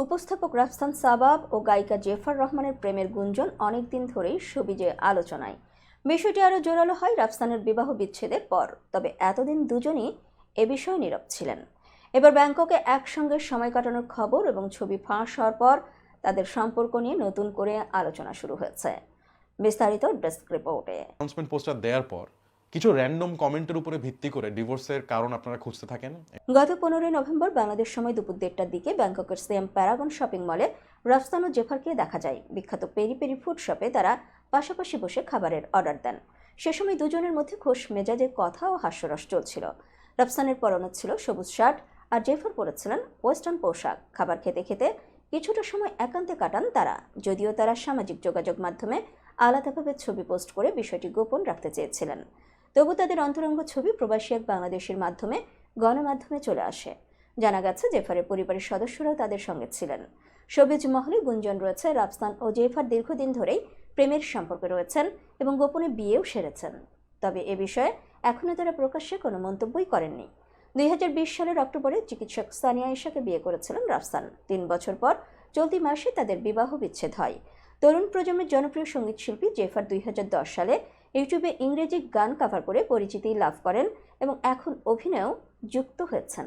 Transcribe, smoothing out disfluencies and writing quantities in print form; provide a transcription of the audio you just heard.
উপস্থাপক রাফসান সাবাব ও গায়িকা জেফার রহমানের প্রেমের গুঞ্জন অনেকদিন ধরেই শোবিজে আলোচনায়। বিষয়টি আরও জোরালো হয় রাফসানের বিবাহ বিচ্ছেদের পর। তবে এতদিন দুজনই এ বিষয়ে নীরব ছিলেন। এবার ব্যাংককে একসঙ্গে সময় কাটানোর খবর এবং ছবি ফাঁস হওয়ার পর তাদের সম্পর্ক নিয়ে নতুন করে আলোচনা শুরু হয়েছে। বিস্তারিত ডেস্ক রিপোর্টে। অ্যানাউন্সমেন্ট পোস্টার দেওয়ার পর কিছু র্যান্ডম কমেন্টের উপরে ভিত্তি করে ডিভোর্সের কারণ আপনারা খুঁজতে থাকেন। গত 15 নভেম্বর বাংলাদেশ সময় দুপুর 1টার দিকে ব্যাংককের সিএম প্যারাগন শপিং মলে রাফসান ও জেফারকে দেখা যায়। বিখ্যাত পেরি পেরি ফুড শপে তারা পাশাপাশি বসে খাবারের অর্ডার দেন। সে সময় দুজনের মধ্যে খোশ মেজাজে কথা ও হাস্যরস চলছিল। রাফসানের পরনে ছিল সবুজ শার্ট আর জেফার পরেছিলেন ওয়েস্টার্ন পোশাক। খাবার খেতে খেতে কিছুটা সময় একান্তে কাটান তারা, যদিও তারা সামাজিক যোগাযোগ মাধ্যমে আলাদাভাবে ছবি পোস্ট করে বিষয়টি গোপন রাখতে চেয়েছিলেন। তবু তাদের অন্তরঙ্গ ছবি প্রবাসী এক বাংলাদেশের মাধ্যমে গণমাধ্যমে চলে আসে। জানা গেছে জেফারের পরিবারের সদস্যরাও তাদের সঙ্গে ছিলেন। শোবিজ মহলে গুঞ্জন রয়েছে রাফসান ও জেফার দীর্ঘদিন ধরেই প্রেমের সম্পর্কে রয়েছেন এবং গোপনে বিয়েও সেরেছেন। তবে এ বিষয়ে এখনও তারা প্রকাশ্যে কোনো মন্তব্যই করেননি। 2020 সালের অক্টোবরে চিকিৎসক সানিয়া আয়েশাকে বিয়ে করেছিলেন রাফসান। 3 বছর পর চলতি মাসে তাদের বিবাহ বিচ্ছেদ হয়। তরুণ প্রজন্মের জনপ্রিয় সঙ্গীত শিল্পী জেফার 2010 সালে ইউটিউবে ইংরেজি গান কভার করে পরিচিতি লাভ করেন এবং এখন অভিনয়েও যুক্ত হয়েছেন।